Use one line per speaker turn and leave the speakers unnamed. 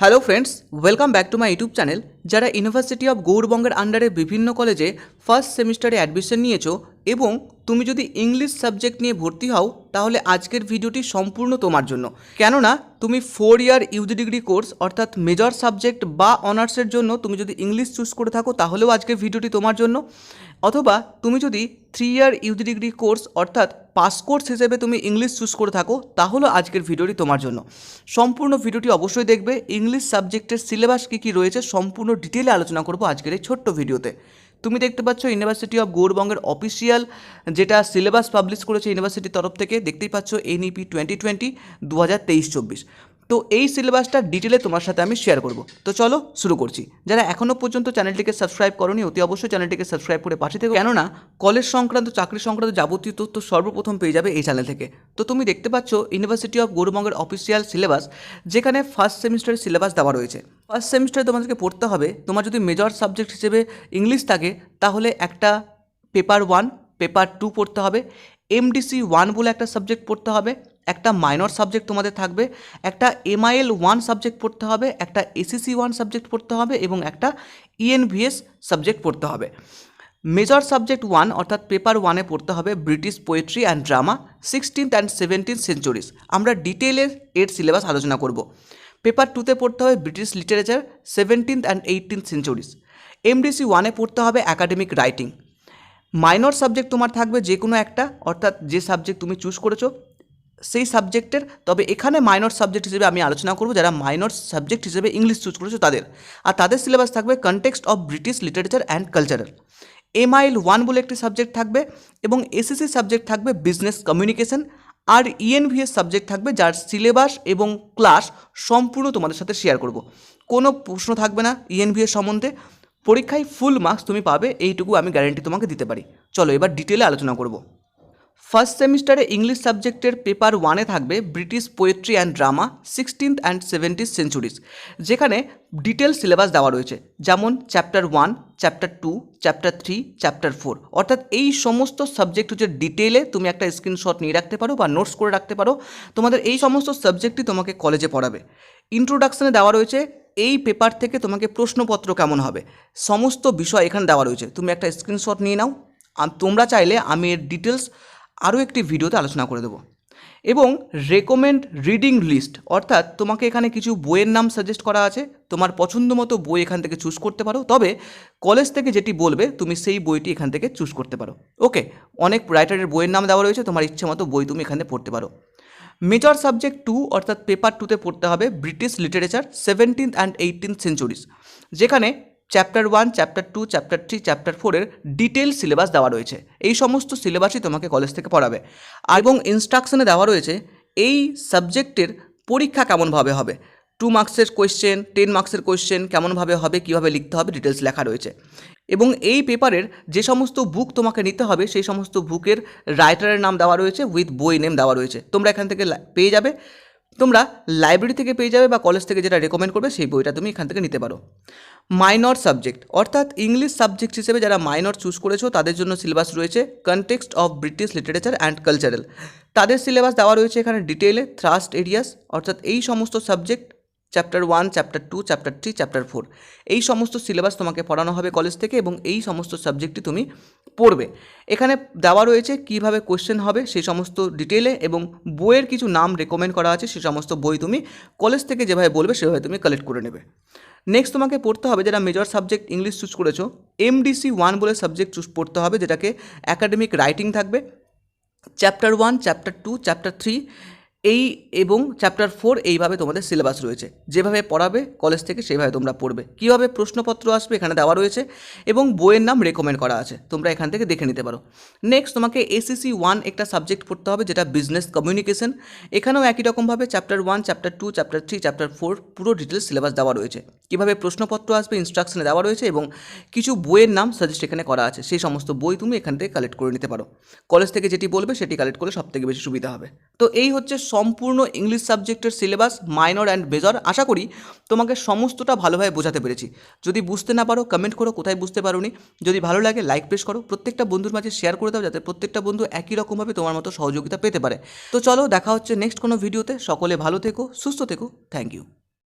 Hello friends, welcome back to my YouTube channel. যারা university of গৌড়বঙ্গের আন্ডারে বিভিন্ন কলেজে ফার্স্ট সেমিস্টারে অ্যাডমিশন নিয়েছো এবং তুমি যদি ইংলিশ সাবজেক্ট নিয়ে ভর্তি হও, তাহলে আজকের ভিডিওটি সম্পূর্ণ তোমার জন্য। কেননা তুমি 4 ইয়ার ইউজি ডিগ্রি কোর্স অর্থাৎ মেজর সাবজেক্ট বা অনার্সের জন্য তুমি যদি ইংলিশ চুজ করে থাকো, তাহলেও আজকের ভিডিওটি তোমার জন্য। অথবা তুমি যদি 3 ইয়ার ইউজি ডিগ্রি কোর্স অর্থাৎ পাস কোর্স হিসেবে তুমি ইংলিশ চুজ করে থাকো, তাহলে আজকের ভিডিওটি তোমার জন্য। সম্পূর্ণ ভিডিওটি অবশ্যই দেখবে। ইংলিশ সাবজেক্টের সিলেবাস কী রয়েছে সম্পূর্ণ ডিটেলে আলোচনা করব আজকের এই ছোট্ট ভিডিওতে। তুমি দেখতে পাচ্ছ ইউনিভার্সিটি অফ গৌড়বঙ্গের অফিসিয়াল যেটা সিলেবাস পাবলিশ করেছে ইউনিভার্সিটির তরফ থেকে, দেখতেই পাচ্ছ NEP 2020 2023-24। তো এই সিলেবাসটা ডিটেলে তোমার সাথে আমি শেয়ার করব। তো চলো শুরু করছি। যারা এখনও পর্যন্ত চ্যানেলটিকে সাবস্ক্রাইব করোনি, অতি অবশ্যই চ্যানেলটিকে সাবস্ক্রাইব করে পাশে থেকো, কেননা কলেজ সংক্রান্ত চাকরি সংক্রান্ত যাবতীয় তথ্য সর্বপ্রথম পেয়ে যাবে এই চ্যানেল থেকে। তো তুমি দেখতে পাচ্ছ ইউনিভার্সিটি অফ গৌড়বঙ্গের অফিসিয়াল সিলেবাস, যেখানে ফার্স্ট সেমিস্টারের সিলেবাস দেওয়া রয়েছে। ফার্স্ট সেমিস্টারে তোমাদেরকে পড়তে হবে, তোমার যদি মেজর সাবজেক্ট হিসেবে ইংলিশ থাকে তাহলে একটা পেপার 1, পেপার 2 পড়তে হবে, MDC 1 বলে একটা সাবজেক্ট পড়তে হবে, একটা মাইনর সাবজেক্ট তোমাদের থাকবে, একটা MIL 1 সাবজেক্ট পড়তে হবে, একটা ACC 1 সাবজেক্ট পড়তে হবে এবং একটা ENVS সাবজেক্ট পড়তে হবে। মেজর সাবজেক্ট 1 অর্থাৎ পেপার 1-এ পড়তে হবে British poetry and drama 16th and 17th centuries. আমরা ডিটেলে এর সিলেবাস আলোচনা করব। পেপার 2-তে পড়তে হবে British literature 17th and 18th centuries. MDC 1-এ পড়তে হবে অ্যাকাডেমিক রাইটিং। মাইনর সাবজেক্ট তোমার থাকবে যে কোনো একটা, অর্থাৎ যে সাবজেক্ট তুমি চুজ করেছো সেই সাবজেক্টের। তবে এখানে মাইনর সাবজেক্ট হিসেবে আমি আলোচনা করব যারা মাইনর সাবজেক্ট হিসেবে ইংলিশ চুজ করেছো তাদের। আর তাদের সিলেবাস থাকবে context of British literature and cultural. MIL 1 বলে একটি সাবজেক্ট থাকবে এবং ACC সাবজেক্ট থাকবে বিজনেস কমিউনিকেশন। আর ENVS সাবজেক্ট থাকবে যার সিলেবাস এবং ক্লাস সম্পূর্ণ তোমাদের সাথে শেয়ার করব। কোনো প্রশ্ন থাকবে না ENVS সম্বন্ধে, পরীক্ষায় ফুল মার্কস তুমি পাবে, এইটুকু আমি গ্যারেন্টি তোমাকে দিতে পারি। চলো এবার ডিটেলে আলোচনা করব। ফার্স্ট সেমিস্টারে ইংলিশ সাবজেক্টের পেপার 1-এ থাকবে British poetry and drama 16th and 17th centuries, যেখানে ডিটেল সিলেবাস দেওয়া রয়েছে, যেমন চ্যাপ্টার 1, চ্যাপ্টার 2, চ্যাপ্টার 3, চ্যাপ্টার 4। অর্থাৎ এই সমস্ত সাবজেক্ট হচ্ছে ডিটেলে তুমি একটা স্ক্রিনশট নিয়ে রাখতে পারো বা নোটস করে রাখতে পারো। তোমাদের এই সমস্ত সাবজেক্টই তোমাকে কলেজে পড়াবে। ইন্ট্রোডাকশানে দেওয়া রয়েছে এই পেপার থেকে তোমাকে প্রশ্নপত্র কেমন হবে, সমস্ত বিষয় এখানে দেওয়া রয়েছে। তুমি একটা স্ক্রিনশট নিয়ে নাও। তোমরা চাইলে আমি এর ডিটেলস আরও একটি ভিডিওতে আলোচনা করে দেবো। এবং রেকমেন্ড রিডিং লিস্ট, অর্থাৎ তোমাকে এখানে কিছু বইয়ের নাম সাজেস্ট করা আছে, তোমার পছন্দ মতো বই এখান থেকে চুজ করতে পারো। তবে কলেজ থেকে যেটি বলবে তুমি সেই বইটি এখান থেকে চুজ করতে পারো। ওকে, অনেক রাইটারের বইয়ের নাম দেওয়া রয়েছে, তোমার ইচ্ছে মতো বই তুমি এখানে পড়তে পারো। মেজর সাবজেক্ট 2 অর্থাৎ পেপার 2-তে পড়তে হবে British literature 17th and 18th centuries, যেখানে চ্যাপ্টার 1, চ্যাপ্টার 2, চ্যাপ্টার 3, চ্যাপ্টার 4-এর ডিটেল সিলেবাস দেওয়া রয়েছে। এই সমস্ত সিলেবাসই তোমাকে কলেজ থেকে পড়াবে। এবং ইনস্ট্রাকশনে দেওয়া রয়েছে এই সাবজেক্টের পরীক্ষা কেমনভাবে হবে, 2 মার্কসের কোয়েশ্চেন, 10 মার্কসের কোয়েশ্চেন কেমনভাবে হবে, কীভাবে লিখতে হবে, ডিটেলস লেখা রয়েছে। এবং এই পেপারের যে সমস্ত বুক তোমাকে নিতে হবে সেই সমস্ত বুকের রাইটারের নাম দেওয়া রয়েছে, উইথ বই নেম দেওয়া রয়েছে। তোমরা এখান থেকে পেয়ে যাবে, তোমরা লাইব্রেরি থেকে পেয়ে যাবে বা কলেজ থেকে যেটা রেকমেন্ড করবে সেই বইটা তুমি এখান থেকে নিতে পারো। মাইনর সাবজেক্ট অর্থাৎ ইংলিশ সাবজেক্ট হিসেবে যারা মাইনর চুজ করেছো তাদের জন্য সিলেবাস রয়েছে context of British literature and cultural. তাদের সিলেবাস দেওয়া রয়েছে এখানে ডিটেলে থ্রাস্ট এরিয়াস, অর্থাৎ এই সমস্ত subject chapter 1, chapter 2, chapter 3, chapter 4 এই সমস্ত সিলেবাস তোমাকে পড়ানো হবে কলেজ থেকে এবং এই সমস্ত সাবজেক্টই তুমি পড়বে। এখানে দেওয়া রয়েছে কিভাবে কোয়েশ্চেন হবে সেই সমস্ত ডিটেলে, এবং বইয়ের কিছু নাম রেকমেন্ড করা আছে, সেই সমস্ত বই তুমি কলেজ থেকে যেভাবে বলবে সেভাবে তুমি কালেক্ট করে নেবে। নেক্সট তোমাকে পড়তে হবে, যারা মেজর সাবজেক্ট ইংলিশ চুজ করেছো, MDC 1 বলে সাবজেক্ট চুজ পড়তে হবে, যেটাকে অ্যাকাডেমিক রাইটিং থাকবে। চ্যাপ্টার 1, চ্যাপ্টার 2, চ্যাপ্টার 3 এই এবং চ্যাপ্টার 4 এইভাবে তোমাদের সিলেবাস রয়েছে। যেভাবে পড়াবে কলেজ থেকে সেইভাবে তোমরা পড়বে। কীভাবে প্রশ্নপত্র আসবে এখানে দেওয়া রয়েছে এবং বইয়ের নাম রেকমেন্ড করা আছে, তোমরা এখান থেকে দেখে নিতে পারো। নেক্সট তোমাকে ACC 1 একটা সাবজেক্ট পড়তে হবে, যেটা বিজনেস কমিউনিকেশন। এখানেও একই রকমভাবে চ্যাপ্টার 1, চ্যাপ্টার 2, চ্যাপ্টার 3, চ্যাপ্টার 4 পুরো ডিটেলস সিলেবাস দেওয়া রয়েছে। কীভাবে প্রশ্নপত্র আসবে ইনস্ট্রাকশনে দেওয়া রয়েছে এবং কিছু বইয়ের নাম সাজেস্ট এখানে করা আছে, সেই সমস্ত বই তুমি এখান থেকে কালেক্ট করে নিতে পারো। কলেজ থেকে যেটি বলবে সেটি কালেক্ট করলে সবথেকে বেশি সুবিধা হবে। তো এই হচ্ছে সম্পূর্ণ ইংলিশ সাবজেক্টের সিলেবাস মাইনর অ্যান্ড মেজর। আশা করি তোমাকে সমস্তটা ভালোভাবে বোঝাতে পেরেছি। যদি বুঝতে না পারো কমেন্ট করো কোথায় বুঝতে পারোনি। যদি ভালো লাগে লাইক প্রেস করো, প্রত্যেকটা বন্ধুর মাঝে শেয়ার করে দাও যাতে প্রত্যেকটা বন্ধু একই রকমভাবে তোমার মতো সহযোগিতা পেতে পারে। তো চলো দেখা হচ্ছে নেক্সট কোনো ভিডিওতে। সকলে ভালো থেকো, সুস্থ থেকো। Thank you.